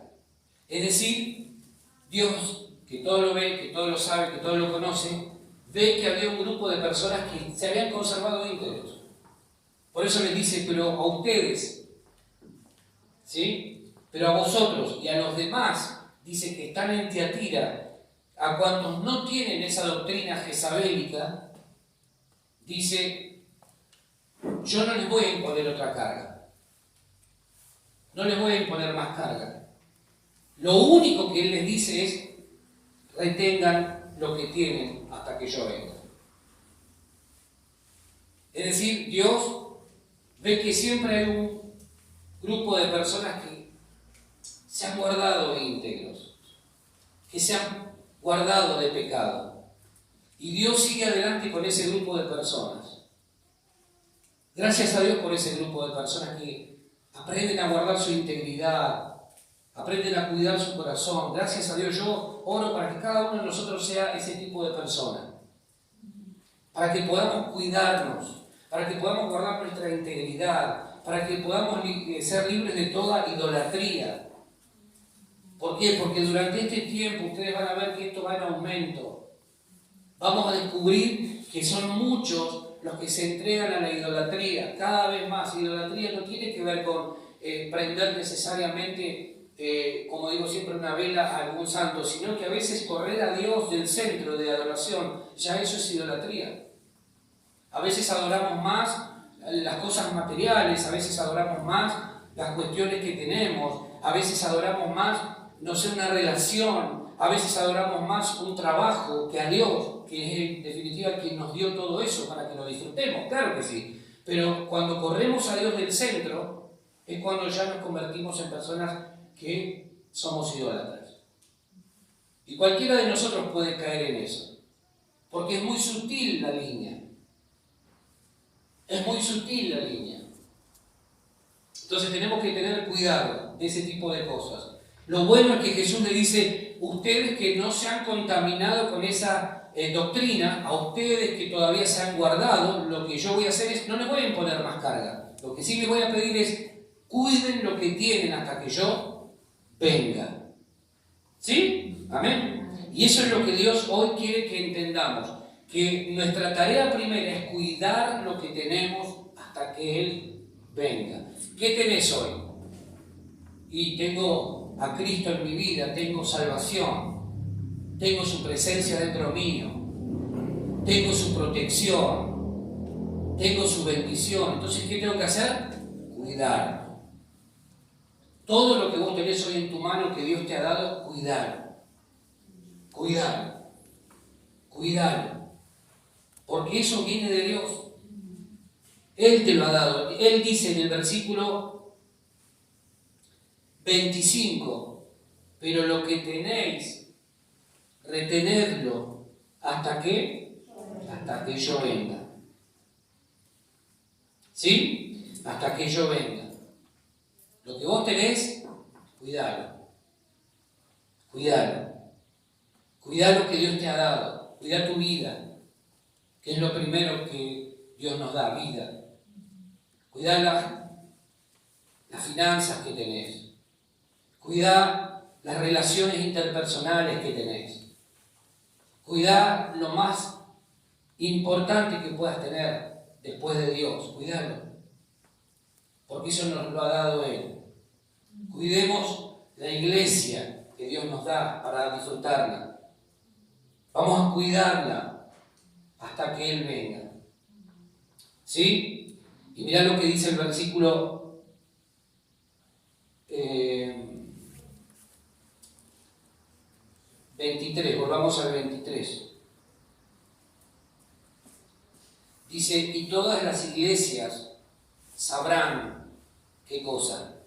S1: Es decir, Dios, que todo lo ve, que todo lo sabe, que todo lo conoce, ve que había un grupo de personas que se habían conservado íntegros. Por eso les dice: pero a ustedes, ¿sí? Pero a vosotros y a los demás, dice, que están en Tiatira, a cuantos no tienen esa doctrina jezabélica, dice, yo no les voy a imponer otra carga. No les voy a imponer más carga. Lo único que Él les dice es: retengan lo que tienen hasta que yo venga. Es decir, Dios ve que siempre hay un grupo de personas que se han guardado íntegros, que se han guardado de pecado. Y Dios sigue adelante con ese grupo de personas. Gracias a Dios por ese grupo de personas que aprenden a guardar su integridad, aprenden a cuidar su corazón. Gracias a Dios, yo oro para que cada uno de nosotros sea ese tipo de persona. Para que podamos cuidarnos, para que podamos guardar nuestra integridad, para que podamos ser libres de toda idolatría. ¿Por qué? Porque durante este tiempo ustedes van a ver que esto va en aumento. Vamos a descubrir que son muchos los que se entregan a la idolatría, cada vez más. Idolatría no tiene que ver con prender necesariamente, como digo siempre, una vela a algún santo, sino que a veces correr a Dios del centro de adoración, ya eso es idolatría. A veces adoramos más las cosas materiales, a veces adoramos más las cuestiones que tenemos, a veces adoramos más, no sé, una relación, a veces adoramos más un trabajo que a Dios, que es en definitiva quien nos dio todo eso para que lo disfrutemos, claro que sí. Pero cuando corremos a Dios del centro, es cuando ya nos convertimos en personas que somos idólatras. Y cualquiera de nosotros puede caer en eso, porque es muy sutil la línea. Es muy sutil la línea. Entonces tenemos que tener cuidado de ese tipo de cosas. Lo bueno es que Jesús le dice: ustedes que no se han contaminado con esa doctrina, a ustedes que todavía se han guardado, lo que yo voy a hacer es, no les voy a imponer más carga. Lo que sí les voy a pedir es, cuiden lo que tienen hasta que yo venga. ¿Sí? Amén. Y eso es lo que Dios hoy quiere que entendamos. Que nuestra tarea primera es cuidar lo que tenemos hasta que Él venga. ¿Qué tenés hoy? Y tengo a Cristo en mi vida, tengo salvación, tengo su presencia dentro mío, tengo su protección, tengo su bendición. Entonces, ¿qué tengo que hacer? Cuidar. Todo lo que vos tenés hoy en tu mano que Dios te ha dado, cuidar. Cuidar. Cuidar. Porque eso viene de Dios. Él te lo ha dado. Él dice en el versículo 25, pero lo que tenéis, retenedlo hasta que yo venga. ¿Sí? Hasta que yo venga. Lo que vos tenés, cuidalo. Cuidalo. Cuidá lo que Dios te ha dado. Cuidá tu vida, que es lo primero que Dios nos da, vida. Cuidá las finanzas que tenés. Cuidá las relaciones interpersonales que tenés. Cuidá lo más importante que puedas tener después de Dios. Cuidalo. Porque eso nos lo ha dado Él. Cuidemos la iglesia. que Dios nos da para disfrutarla. Vamos a cuidarla hasta que Él venga. ¿Sí? Y mirá lo que dice el versículo 23, volvamos al 23. Dice, y todas las iglesias sabrán, ¿qué cosa?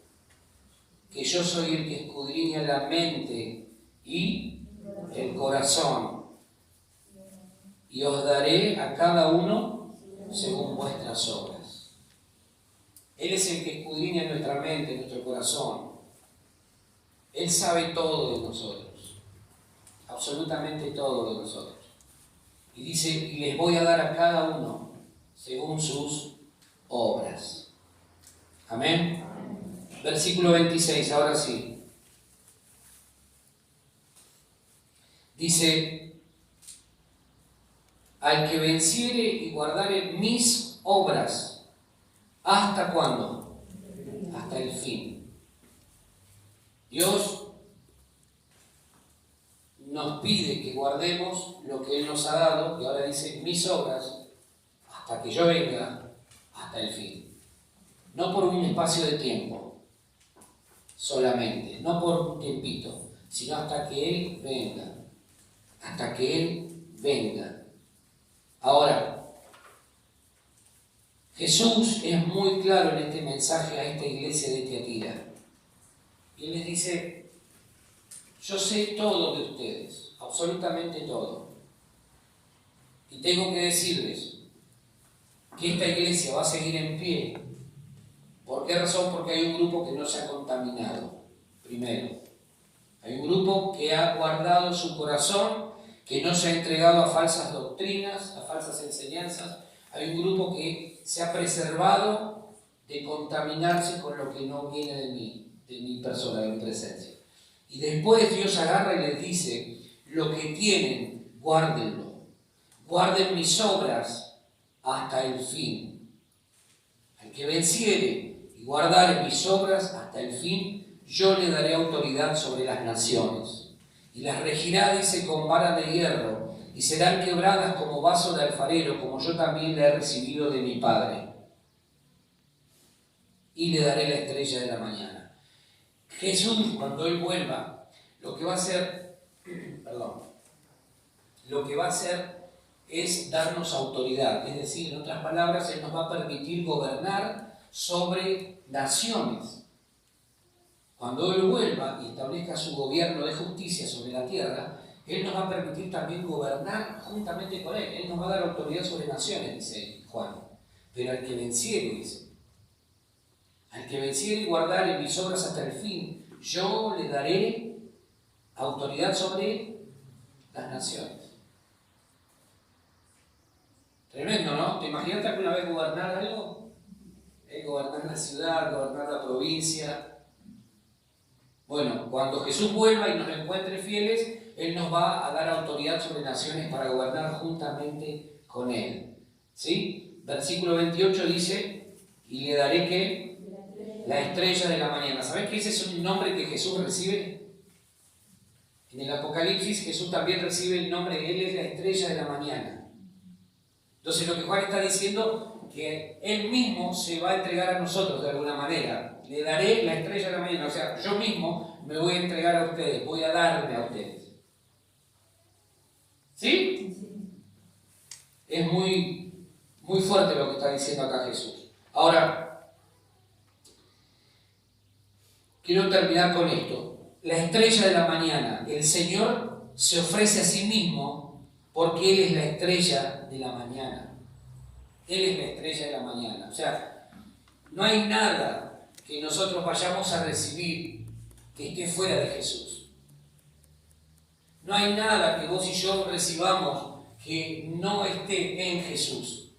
S1: Que yo soy el que escudriña la mente y el corazón, y os daré a cada uno según vuestras obras. Él es el que escudriña nuestra mente, nuestro corazón. Él sabe todo de nosotros, absolutamente todo de nosotros. Y dice, y les voy a dar a cada uno según sus obras. Amén. Versículo 26, ahora sí. Dice, al que venciere y guardare mis obras, ¿hasta cuándo? Hasta el fin. Dios nos pide que guardemos lo que Él nos ha dado, y ahora dice, mis obras, hasta que yo venga, hasta el fin. No por un espacio de tiempo solamente, no por un tiempito, sino hasta que Él venga. Hasta que Él venga. Ahora, Jesús es muy claro en este mensaje a esta iglesia de Tiatira. Y Él les dice, yo sé todo de ustedes, absolutamente todo. Y tengo que decirles que esta iglesia va a seguir en pie. ¿Por qué razón? Porque hay un grupo que no se ha contaminado, primero. Hay un grupo que ha guardado su corazón, que no se ha entregado a falsas doctrinas, a falsas enseñanzas. Hay un grupo que se ha preservado de contaminarse con lo que no viene de mi persona, de mi presencia. Y después Dios agarra y les dice, lo que tienen, guárdenlo. Guarden mis obras hasta el fin. Al que venciere y guardare mis obras hasta el fin, yo le daré autoridad sobre las naciones. Y las regirá, dice, con vara de hierro, y serán quebradas como vaso de alfarero, como yo también le he recibido de mi Padre. Y le daré la estrella de la mañana. Jesús, cuando Él vuelva, lo que va a hacer, es darnos autoridad. Es decir, en otras palabras, Él nos va a permitir gobernar sobre naciones. Cuando Él vuelva y establezca su gobierno de justicia sobre la tierra, Él nos va a permitir también gobernar juntamente con Él. Él nos va a dar autoridad sobre naciones, dice Juan. Pero al que venciere, dice, al que venciere y guardare mis obras hasta el fin, yo le daré autoridad sobre las naciones. Tremendo, ¿no? ¿Te imaginas alguna vez gobernar algo? Gobernar la ciudad, gobernar la provincia. Bueno, cuando Jesús vuelva y nos encuentre fieles, Él nos va a dar autoridad sobre naciones para gobernar juntamente con Él. ¿Sí? Versículo 28 dice, y le daré ¿qué? La estrella de la mañana. ¿Sabes que ese es un nombre que Jesús recibe? En el Apocalipsis Jesús también recibe el nombre, Él es la estrella de la mañana. Entonces lo que Juan está diciendo, que Él mismo se va a entregar a nosotros de alguna manera. Le daré la estrella de la mañana, o sea, yo mismo me voy a entregar a ustedes, voy a darme a ustedes. ¿Sí? Es muy fuerte lo que está diciendo acá Jesús. Ahora, quiero terminar con esto. La estrella de la mañana, el Señor se ofrece a sí mismo porque Él es la estrella de la mañana. Él es la estrella de la mañana. O sea, no hay nada que nosotros vayamos a recibir que esté fuera de Jesús. No hay nada que vos y yo recibamos que no esté en Jesús.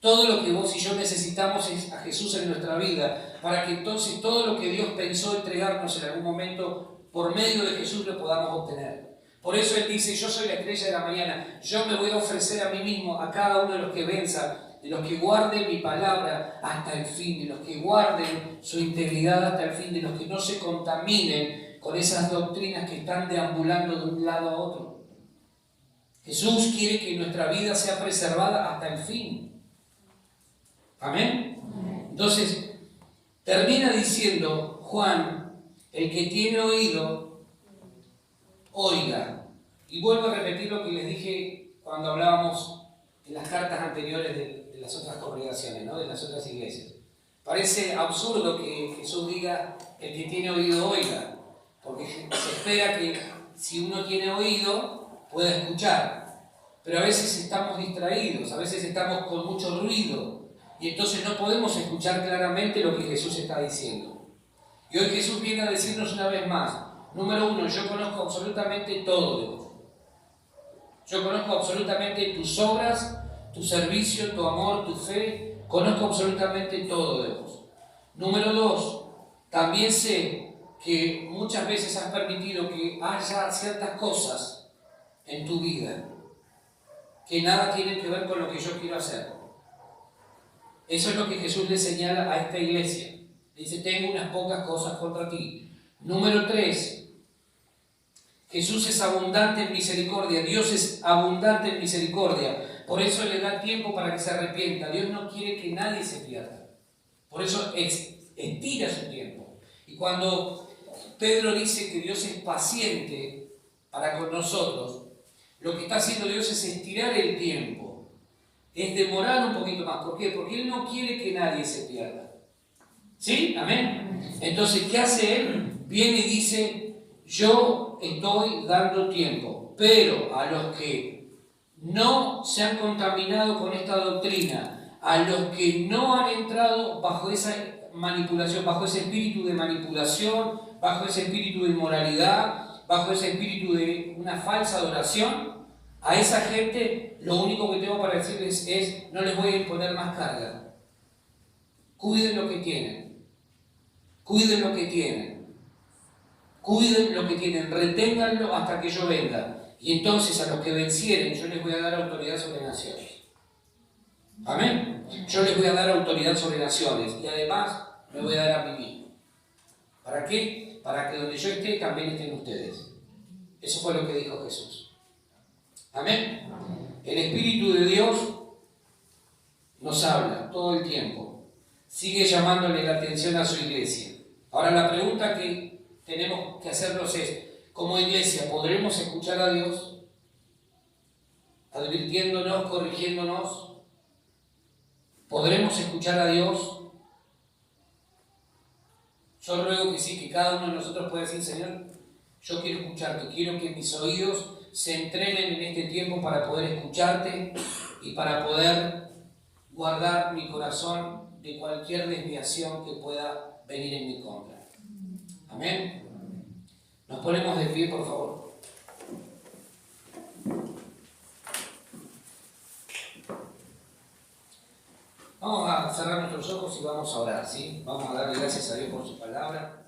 S1: Todo lo que vos y yo necesitamos es a Jesús en nuestra vida, para que entonces todo lo que Dios pensó entregarnos en algún momento, por medio de Jesús lo podamos obtener. Por eso Él dice, yo soy la estrella de la mañana, yo me voy a ofrecer a mí mismo, a cada uno de los que venza, de los que guarden mi palabra hasta el fin, de los que guarden su integridad hasta el fin, de los que no se contaminen con esas doctrinas que están deambulando de un lado a otro. Jesús quiere que nuestra vida sea preservada hasta el fin. ¿Amén? Entonces, termina diciendo Juan, el que tiene oído, oiga. Y vuelvo a repetir lo que les dije cuando hablábamos en las cartas anteriores de las otras congregaciones, ¿no? De las otras iglesias. Parece absurdo que Jesús diga, el que tiene oído, oiga. Porque se espera que si uno tiene oído, pueda escuchar. Pero a veces estamos distraídos, a veces estamos con mucho ruido. Y entonces no podemos escuchar claramente lo que Jesús está diciendo. Y hoy Jesús viene a decirnos una vez más, número uno, yo conozco absolutamente todo de vos. Yo conozco absolutamente tus obras, tu servicio, tu amor, tu fe. Conozco absolutamente todo de vos. Número dos, también sé que muchas veces has permitido que haya ciertas cosas en tu vida que nada tienen que ver con lo que yo quiero hacer. Eso es lo que Jesús le señala a esta iglesia. Dice, tengo unas pocas cosas contra ti. Número 3, Jesús es abundante en misericordia. Dios es abundante en misericordia. Por eso le da tiempo para que se arrepienta. Dios no quiere que nadie se pierda. Por eso estira su tiempo. Y cuando Pedro dice que Dios es paciente para con nosotros, lo que está haciendo Dios es estirar el tiempo. Es demorar un poquito más. ¿Por qué? Porque Él no quiere que nadie se pierda. ¿Sí? Amén. Entonces, ¿qué hace Él? Viene y dice, yo estoy dando tiempo, pero a los que no se han contaminado con esta doctrina, a los que no han entrado bajo esa manipulación, bajo ese espíritu de manipulación, bajo ese espíritu de inmoralidad, bajo ese espíritu de una falsa adoración, a esa gente lo único que tengo para decirles es, no les voy a imponer más carga. Cuiden lo que tienen. Cuiden lo que tienen. Cuiden lo que tienen. Reténganlo hasta que yo venga. Y entonces a los que vencieren yo les voy a dar autoridad sobre naciones. Amén. Yo les voy a dar autoridad sobre naciones. Y además me voy a dar a mí mismo. ¿Para qué? Para que donde yo esté también estén ustedes. Eso fue lo que dijo Jesús. Amén. El Espíritu de Dios nos habla todo el tiempo. Sigue llamándole la atención a su iglesia. Ahora la pregunta que tenemos que hacernos es, como iglesia, ¿podremos escuchar a Dios? Advirtiéndonos, corrigiéndonos. ¿Podremos escuchar a Dios? Yo ruego que sí, que cada uno de nosotros pueda decir, Señor, yo quiero escucharte, quiero que mis oídos se entrenen en este tiempo para poder escucharte y para poder guardar mi corazón de cualquier desviación que pueda venir en mi contra. Amén. Nos ponemos de pie, por favor. Vamos a cerrar nuestros ojos y vamos a orar, ¿sí? Vamos a darle gracias a Dios por su palabra.